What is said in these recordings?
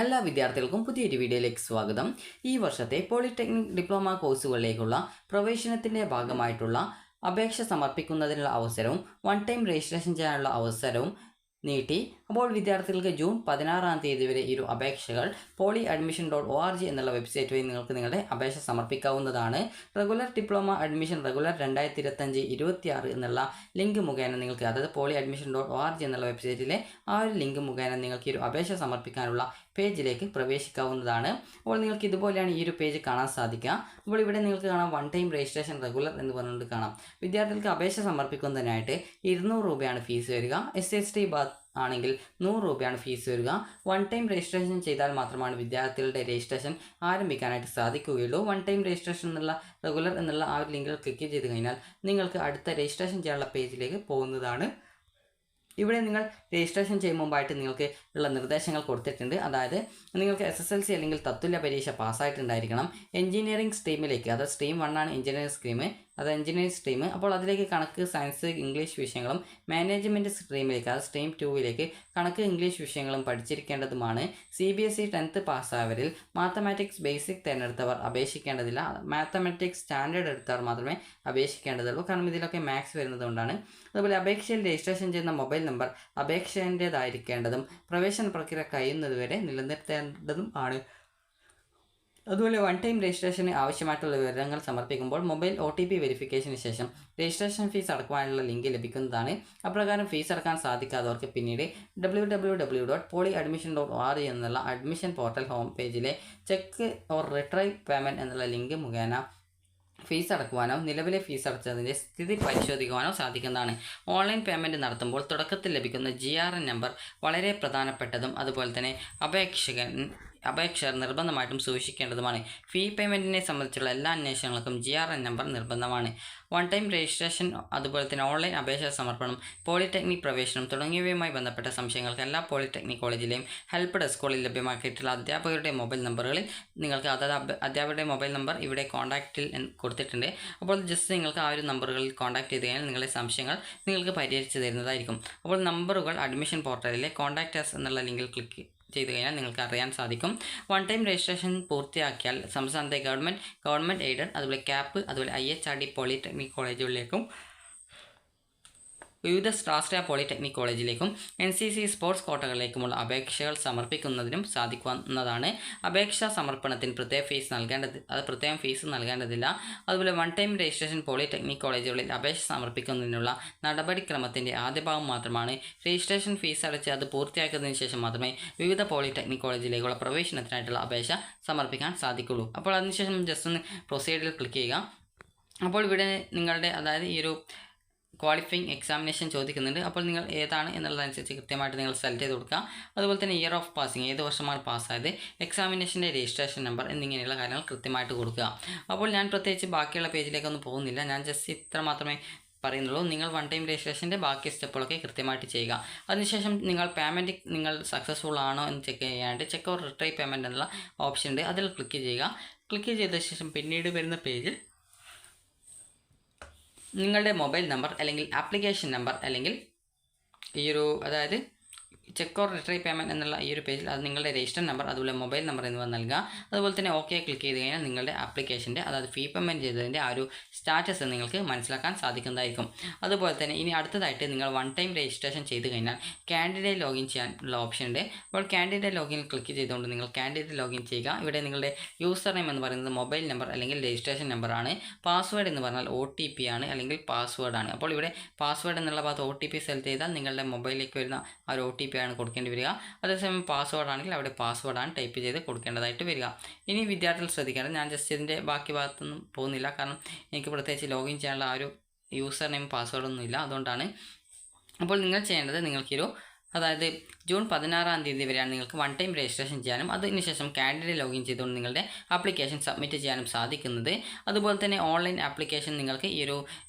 എല്ലാ വിദ്യാർത്ഥികൾക്കും പുതിയൊരു വീഡിയോയിലേക്ക് സ്വാഗതം. ഈ വർഷത്തെ പോളിടെക്നിക് ഡിപ്ലോമ കോഴ്സുകളിലേക്കുള്ള പ്രവേശനത്തിൻ്റെ ഭാഗമായിട്ടുള്ള അപേക്ഷ സമർപ്പിക്കുന്നതിനുള്ള അവസരവും വൺ ടൈം രജിസ്ട്രേഷൻ ചെയ്യാനുള്ള അവസരവും നീട്ടി. അപ്പോൾ വിദ്യാർത്ഥികൾക്ക് ജൂൺ 16-ാം തീയതി വരെ ഈ അപേക്ഷകൾ polyadmission.org എന്നുള്ള വെബ്സൈറ്റ് വഴി നിങ്ങൾക്ക് നിങ്ങളുടെ അപേക്ഷ സമർപ്പിക്കാവുന്നതാണ്. റെഗുലർ ഡിപ്ലോമ അഡ്മിഷൻ റെഗുലർ 2025-26 എന്നുള്ള ലിങ്ക് മുഖേന നിങ്ങൾക്ക്, അതായത് polyadmission.org എന്നുള്ള വെബ്സൈറ്റിലെ ആ ഒരു ലിങ്ക് മുഖേന നിങ്ങൾക്ക് ഈ അപേക്ഷ സമർപ്പിക്കാനുള്ള പേജിലേക്ക് പ്രവേശിക്കാവുന്നതാണ്. അപ്പോൾ നിങ്ങൾക്ക് ഇതുപോലെയാണ് ഈ ഒരു പേജ് കാണാൻ സാധിക്കുക. അപ്പോൾ ഇവിടെ നിങ്ങൾക്ക് കാണാം വൺ ടൈം രജിസ്ട്രേഷൻ റെഗുലർ എന്ന് പറഞ്ഞുകൊണ്ട് കാണാം. വിദ്യാർത്ഥികൾക്ക് അപേക്ഷ സമർപ്പിക്കുന്നതിനായിട്ട് 200 രൂപയാണ് ഫീസ് വരിക. SST ആണെങ്കിൽ 100 രൂപയാണ് ഫീസ് വരിക. വൺ ടൈം രജിസ്ട്രേഷൻ ചെയ്താൽ മാത്രമാണ് വിദ്യാർത്ഥികളുടെ രജിസ്ട്രേഷൻ ആരംഭിക്കാനായിട്ട് സാധിക്കുകയുള്ളൂ. വൺ ടൈം രജിസ്ട്രേഷൻ എന്നുള്ള റെഗുലർ എന്നുള്ള ആ ഒരു ലിങ്കിൽ ക്ലിക്ക് ചെയ്ത് കഴിഞ്ഞാൽ നിങ്ങൾക്ക് അടുത്ത രജിസ്ട്രേഷൻ ചെയ്യാനുള്ള പേജിലേക്ക് പോകുന്നതാണ്. ഇവിടെ നിങ്ങൾ രജിസ്ട്രേഷൻ ചെയ്യും മുമ്പായിട്ട് നിങ്ങൾക്ക് ഉള്ള നിർദ്ദേശങ്ങൾ കൊടുത്തിട്ടുണ്ട്. അതായത് നിങ്ങൾക്ക് SSLC അല്ലെങ്കിൽ തത്തുല്യ പരീക്ഷ പാസ്സായിട്ടുണ്ടായിരിക്കണം. എഞ്ചിനീയറിംഗ് സ്ട്രീമിലേക്ക്, അതായത് സ്ട്രീം 1 ആണ് എഞ്ചിനീയറിംഗ് സ്ട്രീം, അത് എഞ്ചിനീയറിംഗ് സ്ട്രീം. അപ്പോൾ അതിലേക്ക് കണക്ക്, സയൻസ്, ഇംഗ്ലീഷ് വിഷയങ്ങളും മാനേജ്മെൻറ്റ് സ്ട്രീമിലേക്ക്, അത് സ്ട്രീം 2 കണക്ക്, ഇംഗ്ലീഷ് വിഷയങ്ങളും പഠിച്ചിരിക്കേണ്ടതുമാണ്. CBSE 10th പാസ്സായവരിൽ മാത്തമാറ്റിക്സ് ബേസിക് തിരഞ്ഞെടുത്തവർ അപേക്ഷിക്കേണ്ടതില്ല. മാത്തമാറ്റിക്സ് സ്റ്റാൻഡേർഡ് എടുത്തവർ മാത്രമേ അപേക്ഷിക്കേണ്ടതുള്ളൂ, കാരണം ഇതിലൊക്കെ മാത്സ് വരുന്നതുകൊണ്ടാണ്. അതുപോലെ അപേക്ഷയിൽ രജിസ്ട്രേഷൻ ചെയ്യുന്ന മൊബൈൽ നമ്പർ അപേക്ഷേൻ്റേതായിരിക്കേണ്ടതും പ്രവേശന പ്രക്രിയ കഴിയുന്നതുവരെ നിലനിർത്തേണ്ടതും ആണ്. അതുപോലെ വൺ ടൈം രജിസ്ട്രേഷന് ആവശ്യമായിട്ടുള്ള വിവരങ്ങൾ സമർപ്പിക്കുമ്പോൾ മൊബൈൽ OTP വെരിഫിക്കേഷന് ശേഷം രജിസ്ട്രേഷൻ ഫീസ് അടക്കുവാനുള്ള ലിങ്ക് ലഭിക്കുന്നതാണ്. അപ്രകാരം ഫീസ് അടക്കാൻ സാധിക്കാത്തവർക്ക് പിന്നീട് www.polyadmission.org എന്നുള്ള അഡ്മിഷൻ പോർട്ടൽ ഹോം പേജിലെ ചെക്ക് ഓർ റിട്രൈവ് പേയ്മെൻറ്റ് എന്നുള്ള ലിങ്ക് മുഖേന ഫീസ് അടക്കുവാനോ നിലവിലെ ഫീസ് അടച്ചതിൻ്റെ സ്ഥിതി പരിശോധിക്കുവാനോ സാധിക്കുന്നതാണ്. ഓൺലൈൻ പേയ്മെൻറ്റ് നടത്തുമ്പോൾ തുടക്കത്തിൽ ലഭിക്കുന്ന GRN നമ്പർ വളരെ പ്രധാനപ്പെട്ടതും അതുപോലെ തന്നെ അപേക്ഷകർ നിർബന്ധമായിട്ടും സൂക്ഷിക്കേണ്ടതുമാണ്. ഫീ പേയ്മെൻറ്റിനെ സംബന്ധിച്ചുള്ള എല്ലാ അന്വേഷണങ്ങൾക്കും GRN നമ്പർ നിർബന്ധമാണ്. വൺ ടൈം രജിസ്ട്രേഷൻ, അതുപോലെ തന്നെ ഓൺലൈൻ അപേക്ഷ സമർപ്പണം, പോളിടെക്നിക് പ്രവേശനം തുടങ്ങിയവയുമായി ബന്ധപ്പെട്ട സംശയങ്ങൾക്ക് എല്ലാ പോളിടെക്നിക് കോളേജിലെയും ഹെൽപ്പ് ഡെസ്കുകളിൽ ലഭ്യമാക്കിയിട്ടുള്ള അധ്യാപകരുടെ മൊബൈൽ നമ്പറുകളിൽ നിങ്ങൾക്ക്, അതായത് അധ്യാപകരുടെ മൊബൈൽ നമ്പർ ഇവിടെ കോൺടാക്റ്റിൽ കൊടുത്തിട്ടുണ്ട്. അപ്പോൾ ജസ്റ്റ് നിങ്ങൾക്ക് ആ ഒരു നമ്പറുകളിൽ കോൺടാക്ട് ചെയ്ത് കഴിഞ്ഞാൽ നിങ്ങളുടെ സംശയങ്ങൾ നിങ്ങൾക്ക് പരിഹരിച്ച് തരുന്നതായിരിക്കും. അപ്പോൾ നമ്പറുകൾ അഡ്മിഷൻ പോർട്ടലിലെ കോൺടാക്ട് അസ് എന്നുള്ള ലിങ്കിൽ ക്ലിക്ക് ചെയ്ത് കഴിഞ്ഞാൽ നിങ്ങൾക്ക് അറിയാൻ സാധിക്കും. വൺ ടൈം രജിസ്ട്രേഷൻ പൂർത്തിയാക്കിയാൽ സംസ്ഥാനത്തെ ഗവൺമെൻറ് എയ്ഡഡ്, അതുപോലെ CAP, അതുപോലെ IHRD പോളിടെക്നിക് കോളേജുകളിലേക്കും വിവിധ രാഷ്ട്രീയ പോളിടെക്നിക് കോളേജിലേക്കും NCC സ്പോർട്സ് കോട്ടകളിലേക്കുമുള്ള അപേക്ഷകൾ സമർപ്പിക്കുന്നതിനും സാധിക്കുന്നതാണ്. അപേക്ഷാ സമർപ്പണത്തിന് പ്രത്യേകം ഫീസ് നൽകേണ്ടതില്ല. അതുപോലെ വൺ ടൈം രജിസ്ട്രേഷൻ പോളിടെക്നിക് കോളേജുകളിൽ അപേക്ഷ സമർപ്പിക്കുന്നതിനുള്ള നടപടിക്രമത്തിൻ്റെ ആദ്യ ഭാഗം മാത്രമാണ്. രജിസ്ട്രേഷൻ ഫീസ് അടച്ച് അത് പൂർത്തിയാക്കിയതിനു ശേഷം മാത്രമേ വിവിധ പോളിടെക്നിക് കോളേജിലേക്കുള്ള പ്രവേശനത്തിനായിട്ടുള്ള അപേക്ഷ സമർപ്പിക്കാൻ സാധിക്കുള്ളൂ. അപ്പോൾ അതിനുശേഷം ജസ്റ്റ് ഒന്ന് പ്രൊസീഡിയറിൽ ക്ലിക്ക് ചെയ്യുക. അപ്പോൾ ഇവിടെ നിങ്ങളുടെ, അതായത് ഈ ഒരു ക്വാളിഫയിങ് എക്സാമിനേഷൻ ചോദിക്കുന്നുണ്ട്. അപ്പോൾ നിങ്ങൾ ഏതാണ് എന്നുള്ളതനുസരിച്ച് കൃത്യമായിട്ട് നിങ്ങൾ സെലക്ട് ചെയ്ത് കൊടുക്കുക. അതുപോലെ തന്നെ ഇയർ ഓഫ് പാസിംഗ്, ഏത് വർഷമാണ് പാസ്സായത്, എക്സാമിനേഷൻ്റെ രജിസ്ട്രേഷൻ നമ്പർ എന്നിങ്ങനെയുള്ള കാര്യങ്ങൾ കൃത്യമായിട്ട് കൊടുക്കുക. അപ്പോൾ ഞാൻ പ്രത്യേകിച്ച് ബാക്കിയുള്ള പേജിലേക്കൊന്നും പോകുന്നില്ല, ഞാൻ ജസ്റ്റ് ഇത്ര മാത്രമേ പറയുന്നുള്ളൂ. നിങ്ങൾ വൺ ടൈം രജിസ്ട്രേഷൻ്റെ ബാക്കി സ്റ്റെപ്പുകളൊക്കെ കൃത്യമായിട്ട് ചെയ്യുക. അതിനുശേഷം നിങ്ങൾ സക്സസ്ഫുൾ ആണോ എന്ന് ചെക്ക് ചെയ്യാനായിട്ട് ചെക്ക് ഓർ റിട്രൈവ് പേയ്മെൻറ്റ് എന്നുള്ള ഓപ്ഷൻ ഉണ്ട്, അതിൽ ക്ലിക്ക് ചെയ്യുക. ക്ലിക്ക് ചെയ്ത ശേഷം പിന്നീട് വരുന്ന പേജിൽ നിങ്ങളുടെ മൊബൈൽ നമ്പർ അല്ലെങ്കിൽ ആപ്ലിക്കേഷൻ നമ്പർ അല്ലെങ്കിൽ അതായത് ചെക്ക് ഓർ റിട്രൈവ് പേയ്മെൻറ്റ് എന്നുള്ള ഈ ഒരു പേജിൽ അത് നിങ്ങളുടെ രജിസ്റ്റർ നമ്പർ, അതുപോലെ മൊബൈൽ നമ്പർ എന്നിവ നൽകുക. അതുപോലെ തന്നെ ഓക്കെ ക്ലിക്ക് ചെയ്ത് കഴിഞ്ഞാൽ നിങ്ങളുടെ ആപ്ലിക്കേഷൻ്റെ, അതായത് ഫീ പേയ്മെൻറ്റ് ചെയ്തതിൻ്റെ ആ ഒരു സ്റ്റാറ്റസ് നിങ്ങൾക്ക് മനസ്സിലാക്കാൻ സാധിക്കുന്നതായിരിക്കും. അതുപോലെ തന്നെ ഇനി അടുത്തതായിട്ട് നിങ്ങൾ വൺ ടൈം രജിസ്ട്രേഷൻ ചെയ്ത് കഴിഞ്ഞാൽ കാൻഡിഡേറ്റ് ലോഗിൻ ചെയ്യാനുള്ള ഓപ്ഷൻ ഉണ്ട്. അപ്പോൾ കാൻഡിഡേറ്റ് ലോഗിൻ ക്ലിക്ക് ചെയ്തുകൊണ്ട് നിങ്ങൾ കാൻഡിഡേറ്റ് ലോഗിൻ ചെയ്യുക. ഇവിടെ നിങ്ങളുടെ യൂസർ നെയിം എന്ന് പറയുന്നത് മൊബൈൽ നമ്പർ അല്ലെങ്കിൽ രജിസ്ട്രേഷൻ നമ്പറാണ്. പാസ്വേഡ് എന്ന് പറഞ്ഞാൽ OTP ആണ് അല്ലെങ്കിൽ പാസ്വേഡാണ്. അപ്പോൾ ഇവിടെ പാസ്വേഡ് എന്നുള്ള ഭാഗത്ത് OTP സെലക്ട് ചെയ്താൽ നിങ്ങളുടെ മൊബൈലിലേക്ക് വരുന്ന ആ ഒരു OTP ആണ് കൊടുക്കേണ്ടി വരിക. അതേസമയം പാസ്വേഡ് ആണെങ്കിൽ അവിടെ പാസ്വേഡാണ് ടൈപ്പ് ചെയ്ത് കൊടുക്കേണ്ടതായിട്ട് വരിക. ഇനി വിദ്യാർത്ഥികൾ ശ്രദ്ധിക്കേണ്ടത്, ഞാൻ ജസ്റ്റ് ഇതിൻ്റെ ബാക്കി ഭാഗത്തൊന്നും പോകുന്നില്ല, കാരണം എനിക്ക് പ്രത്യേകിച്ച് ലോഗിൻ ചെയ്യാനുള്ള ആ ഒരു യൂസർ നെയിം പാസ്വേഡൊന്നും ഇല്ല, അതുകൊണ്ടാണ്. അപ്പോൾ നിങ്ങൾ ചെയ്യേണ്ടത്, അതായത് ജൂൺ 16-ാം തീയതി വരെയാണ് നിങ്ങൾക്ക് വൺ ടൈം രജിസ്ട്രേഷൻ ചെയ്യാനും അതിനുശേഷം കാൻഡിഡേറ്റ് ലോഗിൻ ചെയ്തുകൊണ്ട് നിങ്ങളുടെ ആപ്ലിക്കേഷൻ സബ്മിറ്റ് ചെയ്യാനും സാധിക്കുന്നത്. അതുപോലെ തന്നെ ഓൺലൈൻ ആപ്ലിക്കേഷൻ നിങ്ങൾക്ക് ഈ ഒരു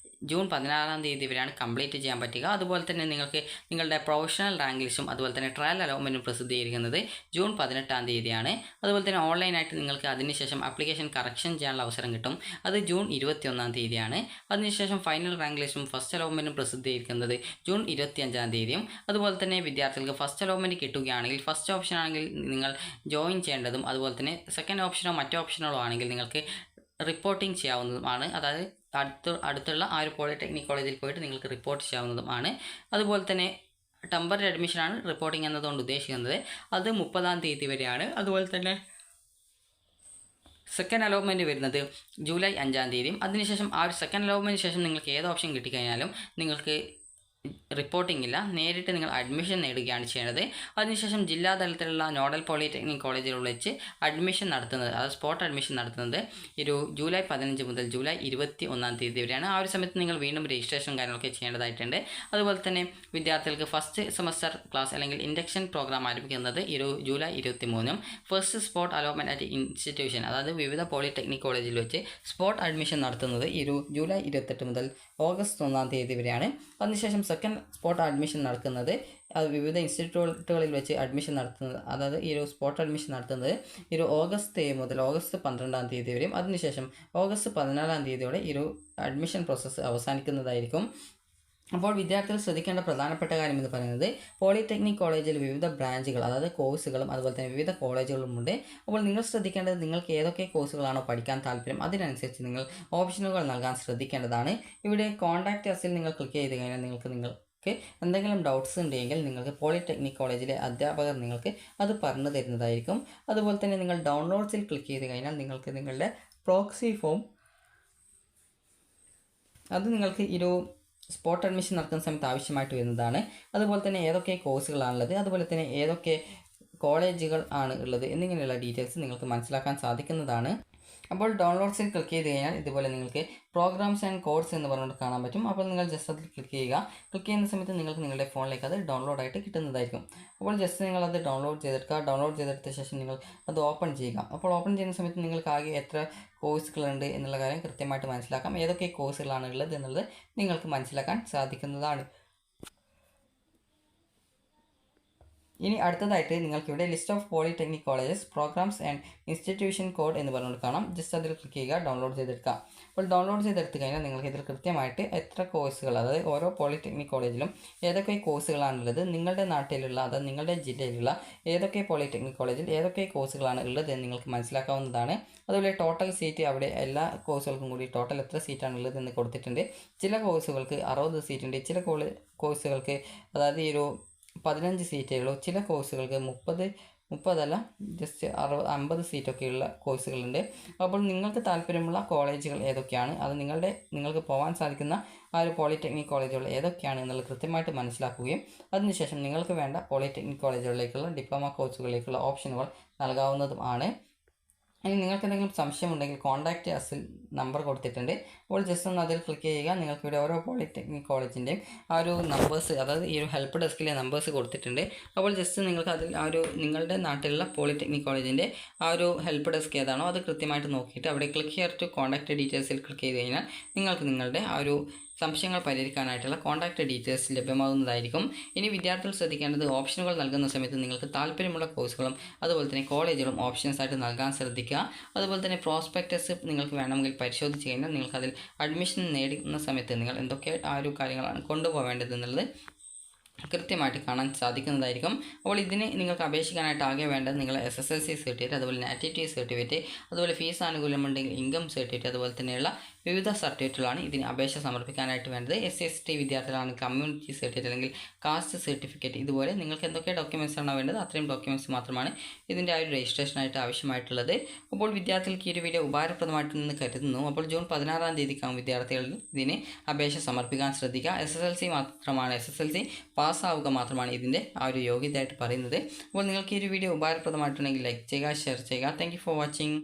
ജൂൺ 16-ാം തീയതി വരെയാണ് കംപ്ലീറ്റ് ചെയ്യാൻ പറ്റുക. അതുപോലെ തന്നെ നിങ്ങൾക്ക് നിങ്ങളുടെ പ്രൊഫഷണൽ റാങ്ക് ലിസ്റ്റും അതുപോലെ തന്നെ ട്രയൽ അലോട്ട്മെൻറ്റും പ്രസിദ്ധീകരിക്കുന്നത് ജൂൺ 18-ാം തീയതിയാണ്. അതുപോലെ തന്നെ ഓൺലൈനായിട്ട് നിങ്ങൾക്ക് അതിനുശേഷം ആപ്ലിക്കേഷൻ കറക്ഷൻ ചെയ്യാനുള്ള അവസരം കിട്ടും. അത് ജൂൺ 21-ാം തീയതിയാണ്. അതിനുശേഷം ഫൈനൽ റാങ്ക് ലിസ്റ്റും ഫസ്റ്റ് അലോട്ട്മെൻറ്റും പ്രസിദ്ധീകരിക്കുന്നത് ജൂൺ 25-ാം തീയതിയും. അതുപോലെ തന്നെ വിദ്യാർത്ഥികൾക്ക് ഫസ്റ്റ് അലോട്ട്മെൻറ്റ് കിട്ടുകയാണെങ്കിൽ ഫസ്റ്റ് ഓപ്ഷൻ ആണെങ്കിൽ നിങ്ങൾ ജോയിൻ ചെയ്യേണ്ടതും അതുപോലെ തന്നെ സെക്കൻഡ് ഓപ്ഷനോ മറ്റോ ഓപ്ഷനുകളോ ആണെങ്കിൽ നിങ്ങൾക്ക് റിപ്പോർട്ടിംഗ് ചെയ്യാവുന്നതുമാണ്. അതായത് അടുത്തുള്ള ആ ഒരു പോളിടെക്നിക് കോളേജിൽ പോയിട്ട് നിങ്ങൾക്ക് റിപ്പോർട്ട് ചെയ്യാവുന്നതുമാണ്. അതുപോലെ തന്നെ ടെമ്പററി അഡ്മിഷനാണ് റിപ്പോർട്ടിംഗ് എന്നതുകൊണ്ട് ഉദ്ദേശിക്കുന്നത്. അത് 30-ാം തീയതി വരെയാണ്. അതുപോലെ തന്നെ സെക്കൻഡ് അലോട്ട്മെൻറ്റ് വരുന്നത് ജൂലൈ 5-ാം തീയതിയും. അതിനുശേഷം ആ ഒരു സെക്കൻഡ് അലോട്ട്മെൻറ്റിന് ശേഷം നിങ്ങൾക്ക് ഏത് ഓപ്ഷൻ കിട്ടിക്കഴിഞ്ഞാലും നിങ്ങൾക്ക് റിപ്പോർട്ടിംഗ് ഇല്ല, നേരിട്ട് നിങ്ങൾ അഡ്മിഷൻ നേടുകയാണ് ചെയ്യുന്നത്. അതിനുശേഷം ജില്ലാതലത്തിലുള്ള നോഡൽ പോളിടെക്നിക് കോളേജുകളിൽ വെച്ച് അഡ്മിഷൻ നടത്തുന്നത്, അതായത് സ്പോട്ട് അഡ്മിഷൻ നടത്തുന്നത് ജൂലൈ 15 മുതൽ ജൂലൈ 21-ാം തീയതി വരെയാണ്. ആ ഒരു സമയത്ത് നിങ്ങൾ വീണ്ടും രജിസ്ട്രേഷൻ കാര്യങ്ങളൊക്കെ ചെയ്യേണ്ടതായിട്ടുണ്ട്. അതുപോലെ തന്നെ വിദ്യാർത്ഥികൾക്ക് ഫസ്റ്റ് സെമസ്റ്റർ ക്ലാസ് അല്ലെങ്കിൽ ഇൻഡക്ഷൻ പ്രോഗ്രാം ആരംഭിക്കുന്നത് ജൂലൈ 23-നും first spot allotment at institution, അതായത് വിവിധ പോളിടെക്നിക് കോളേജിൽ വെച്ച് സ്പോട്ട് അഡ്മിഷൻ നടത്തുന്നത് ജൂലൈ 28 മുതൽ ഓഗസ്റ്റ് 1-ാം തീയതി വരെയാണ്. അതിനുശേഷം സെക്കൻഡ് സ്പോട്ട് അഡ്മിഷൻ നടക്കുന്നത് വിവിധ ഇൻസ്റ്റിറ്റ്യൂട്ടുകളിൽ വെച്ച് അഡ്മിഷൻ നടത്തുന്നത്, അതായത് സ്പോട്ട് അഡ്മിഷൻ നടത്തുന്നത് ഓഗസ്റ്റ് 7 മുതൽ ഓഗസ്റ്റ് 12-ാം തീയതി വരെയും. അതിനുശേഷം ഓഗസ്റ്റ് 14-ാം തീയതിയോടെ അഡ്മിഷൻ പ്രോസസ്സ് അവസാനിക്കുന്നതായിരിക്കും. അപ്പോൾ വിദ്യാർത്ഥികൾ ശ്രദ്ധിക്കേണ്ട പ്രധാനപ്പെട്ട കാര്യം എന്ന് പറയുന്നത് പോളിടെക്നിക് കോളേജിൽ വിവിധ ബ്രാഞ്ചുകൾ, അതായത് കോഴ്സുകളും അതുപോലെ തന്നെ വിവിധ കോളേജുകളുമുണ്ട്. അപ്പോൾ നിങ്ങൾ ശ്രദ്ധിക്കേണ്ടത് നിങ്ങൾക്ക് ഏതൊക്കെ കോഴ്സുകളാണോ പഠിക്കാൻ താല്പര്യം അതിനനുസരിച്ച് നിങ്ങൾ ഓപ്ഷനുകൾ നൽകാൻ ശ്രദ്ധിക്കേണ്ടതാണ്. ഇവിടെ കോൺടാക്റ്റ് അസിൽ നിങ്ങൾ ക്ലിക്ക് ചെയ്ത് കഴിഞ്ഞാൽ നിങ്ങൾക്ക് എന്തെങ്കിലും ഡൗട്ട്സ് ഉണ്ടെങ്കിൽ നിങ്ങൾക്ക് പോളിടെക്നിക് കോളേജിലെ അധ്യാപകർ നിങ്ങൾക്ക് അത് പറഞ്ഞു തരുന്നതായിരിക്കും. അതുപോലെ തന്നെ നിങ്ങൾ ഡൗൺലോഡ്സിൽ ക്ലിക്ക് ചെയ്ത് കഴിഞ്ഞാൽ നിങ്ങൾക്ക് നിങ്ങളുടെ പ്രോക്സി ഫോം അത് നിങ്ങൾക്ക് സ്പോട്ട് അഡ്മിഷൻ നടത്തുന്ന സമയത്ത് ആവശ്യമായിട്ട് വരുന്നതാണ്. അതുപോലെ തന്നെ ഏതൊക്കെ കോഴ്സുകളാണുള്ളത്, അതുപോലെ തന്നെ ഏതൊക്കെ കോളേജുകൾ ആണ് ഉള്ളത് എന്നിങ്ങനെയുള്ള ഡീറ്റെയിൽസ് നിങ്ങൾക്ക് മനസ്സിലാക്കാൻ സാധിക്കുന്നതാണ്. അപ്പോൾ ഡൗൺലോഡ്സിൽ ക്ലിക്ക് ചെയ്ത് കഴിഞ്ഞാൽ ഇതുപോലെ നിങ്ങൾക്ക് പ്രോഗ്രാംസ് ആൻഡ് കോഡ്സ് എന്ന് പറഞ്ഞിട്ട് കാണാൻ പറ്റും. അപ്പോൾ നിങ്ങൾ ജസ്റ്റ് അതിൽ ക്ലിക്ക് ചെയ്യുക. ക്ലിക്ക് ചെയ്യുന്ന സമയത്ത് നിങ്ങൾക്ക് നിങ്ങളുടെ ഫോണിലേക്ക് അത് ഡൗൺലോഡ് ആയിട്ട് കിട്ടുന്നതായിരിക്കും. അപ്പോൾ ജസ്റ്റ് നിങ്ങളത് ഡൗൺലോഡ് ചെയ്തെടുക്കുക. ഡൗൺലോഡ് ചെയ്തെടുത്ത ശേഷം നിങ്ങൾ അത് ഓപ്പൺ ചെയ്യുക. അപ്പോൾ ഓപ്പൺ ചെയ്യുന്ന സമയത്ത് നിങ്ങൾക്ക് ആകെ എത്ര കോഴ്സുകളുണ്ട് എന്നുള്ള കാര്യം കൃത്യമായിട്ട് മനസ്സിലാക്കാം. ഏതൊക്കെ കോഴ്സുകളാണ് ഉള്ളത് എന്നുള്ളത് നിങ്ങൾക്ക് മനസ്സിലാക്കാൻ സാധിക്കുന്നതാണ്. ഇനി അടുത്തതായിട്ട് നിങ്ങൾക്കിവിടെ list of polytechnic colleges programmes and institution code എന്ന് പറഞ്ഞുകൊണ്ട് കാണാം. ജസ്റ്റ് അതിൽ ക്ലിക്ക് ചെയ്യുക, ഡൗൺലോഡ് ചെയ്തെടുക്കുക. അപ്പോൾ ഡൗൺലോഡ് ചെയ്തെടുത്ത് കഴിഞ്ഞാൽ നിങ്ങൾക്ക് ഇതിൽ കൃത്യമായിട്ട് എത്ര കോഴ്സുകൾ, അതായത് ഓരോ പോളിടെക്നിക് കോളേജിലും ഏതൊക്കെ കോഴ്സുകളാണുള്ളത്, നിങ്ങളുടെ നാട്ടിലുള്ള അതായത് നിങ്ങളുടെ ജില്ലയിലുള്ള ഏതൊക്കെ പോളിടെക്നിക് കോളേജിൽ ഏതൊക്കെ കോഴ്സുകളാണ് ഉള്ളത് എന്ന് നിങ്ങൾക്ക് മനസ്സിലാക്കാവുന്നതാണ്. അതുപോലെ ടോട്ടൽ സീറ്റ് അവിടെ എല്ലാ കോഴ്സുകൾക്കും കൂടി ടോട്ടൽ എത്ര സീറ്റാണ് ഉള്ളത് എന്ന് കൊടുത്തിട്ടുണ്ട്. ചില കോഴ്സുകൾക്ക് 60 സീറ്റുണ്ട്, ചില കോഴ്സുകൾക്ക് അതായത് 15 സീറ്റേ ഉള്ളൂ, ചില കോഴ്സുകൾക്ക് 30 ജസ്റ്റ് 50 സീറ്റൊക്കെയുള്ള കോഴ്സുകളുണ്ട്. അപ്പോൾ നിങ്ങൾക്ക് താല്പര്യമുള്ള കോളേജുകൾ ഏതൊക്കെയാണ്, അത് നിങ്ങൾക്ക് പോകാൻ സാധിക്കുന്ന ആ ഒരു പോളിടെക്നിക് കോളേജുകൾ ഏതൊക്കെയാണ് എന്നുള്ളത് കൃത്യമായിട്ട് മനസ്സിലാക്കുകയും അതിനുശേഷം നിങ്ങൾക്ക് വേണ്ട പോളിടെക്നിക് കോളേജുകളിലേക്കുള്ള ഡിപ്ലോമ കോഴ്സുകളിലേക്കുള്ള ഓപ്ഷനുകൾ നൽകാവുന്നതുമാണ്. ഇനി നിങ്ങൾക്ക് എന്തെങ്കിലും സംശയമുണ്ടെങ്കിൽ കോൺടാക്റ്റ് അസിൽ നമ്പർ കൊടുത്തിട്ടുണ്ട്. അപ്പോൾ ജസ്റ്റ് ഒന്ന് അതിൽ ക്ലിക്ക് ചെയ്യുക. നിങ്ങൾക്കിവിടെ ഓരോ പോളിടെക്നിക് കോളേജിൻ്റെയും ആ ഒരു നമ്പേഴ്സ്, അതായത് ഹെൽപ്പ് ഡെസ്കിലെ നമ്പേഴ്സ് കൊടുത്തിട്ടുണ്ട്. അപ്പോൾ ജസ്റ്റ് നിങ്ങൾക്ക് അതിൽ നിങ്ങളുടെ നാട്ടിലുള്ള പോളിടെക്നിക് കോളേജിൻ്റെ ആ ഒരു ഹെൽപ്പ് ഡെസ്ക് ഏതാണോ അത് കൃത്യമായിട്ട് നോക്കിയിട്ട് അവിടെ ക്ലിക്ക് ഹിയർ ടു കോൺടാക്റ്റ് ഡീറ്റെയിൽസിൽ ക്ലിക്ക് ചെയ്ത് കഴിഞ്ഞാൽ നിങ്ങൾക്ക് നിങ്ങളുടെ ആ ഒരു സംശയങ്ങൾ പരിഹരിക്കാനായിട്ടുള്ള കോൺടാക്റ്റ് ഡീറ്റെയിൽസ് ലഭ്യമാകുന്നതായിരിക്കും. ഇനി വിദ്യാർത്ഥികൾ ശ്രദ്ധിക്കേണ്ടത് ഓപ്ഷനുകൾ നൽകുന്ന സമയത്ത് നിങ്ങൾക്ക് താല്പര്യമുള്ള കോഴ്സുകളും അതുപോലെ തന്നെ കോളേജുകളും ഓപ്ഷൻസ് ആയിട്ട് നൽകാൻ ശ്രദ്ധിക്കുക. അതുപോലെ തന്നെ പ്രോസ്പെക്ടസ് നിങ്ങൾക്ക് വേണമെങ്കിൽ പരിശോധിച്ച് കഴിഞ്ഞാൽ നിങ്ങൾക്കതിൽ അഡ്മിഷൻ നേടുന്ന സമയത്ത് നിങ്ങൾ എന്തൊക്കെ ആ ഒരു കാര്യങ്ങളാണ് കൊണ്ടുപോകേണ്ടത് എന്നുള്ളത് കൃത്യമായിട്ട് കാണാൻ സാധിക്കുന്നതായിരിക്കും. അപ്പോൾ ഇതിന് നിങ്ങൾക്ക് അപേക്ഷിക്കാനായിട്ട് ആകെ വേണ്ടത് നിങ്ങൾ SSLC സർട്ടിഫിക്കറ്റ്, അതുപോലെ നാറ്റിവിറ്റി സർട്ടിഫിക്കറ്റ്, അതുപോലെ ഫീസ് ആനുകൂല്യമുണ്ടെങ്കിൽ ഇൻകം സർട്ടിഫിക്കറ്റ്, അതുപോലെ തന്നെയുള്ള വിവിധ സർട്ടിഫിക്കറ്റുകളാണ് ഇതിന് അപേക്ഷ സമർപ്പിക്കാനായിട്ട് വേണ്ടത്. SC/ST വിദ്യാർത്ഥികളാണ് കമ്മ്യൂണിറ്റി സർട്ടിഫിക്കറ്റ് അല്ലെങ്കിൽ കാസ്റ്റ് സർട്ടിഫിക്കറ്റ്, ഇതുപോലെ നിങ്ങൾക്ക് എന്തൊക്കെ ഡോക്യുമെൻറ്റ്സ് ആണോ വേണ്ടത് അത്രയും ഡോക്യുമെൻറ്റ്സ് മാത്രമാണ് ഇതിൻ്റെ ആ ഒരു രജിസ്ട്രേഷനായിട്ട് ആവശ്യമായിട്ടുള്ളത്. അപ്പോൾ വിദ്യാർത്ഥികൾക്ക് ഈ ഒരു വീഡിയോ ഉപകാരപ്രദമായിട്ടെന്ന് കരുതുന്നു. അപ്പോൾ ജൂൺ 16-ാം തീയതിക്കാണ് വിദ്യാർത്ഥികൾ ഇതിന് അപേക്ഷ സമർപ്പിക്കാൻ ശ്രദ്ധിക്കുക. SSLC പാസ്സാവുക മാത്രമാണ് ഇതിൻ്റെ ആ ഒരു യോഗ്യതയായിട്ട് പറയുന്നത്. അപ്പോൾ നിങ്ങൾക്ക് ഈ ഒരു വീഡിയോ ഉപകാരപ്രദമായിട്ടുണ്ടെങ്കിൽ ലൈക്ക് ചെയ്യുക, ഷെയർ ചെയ്യുക. Thank you for watching.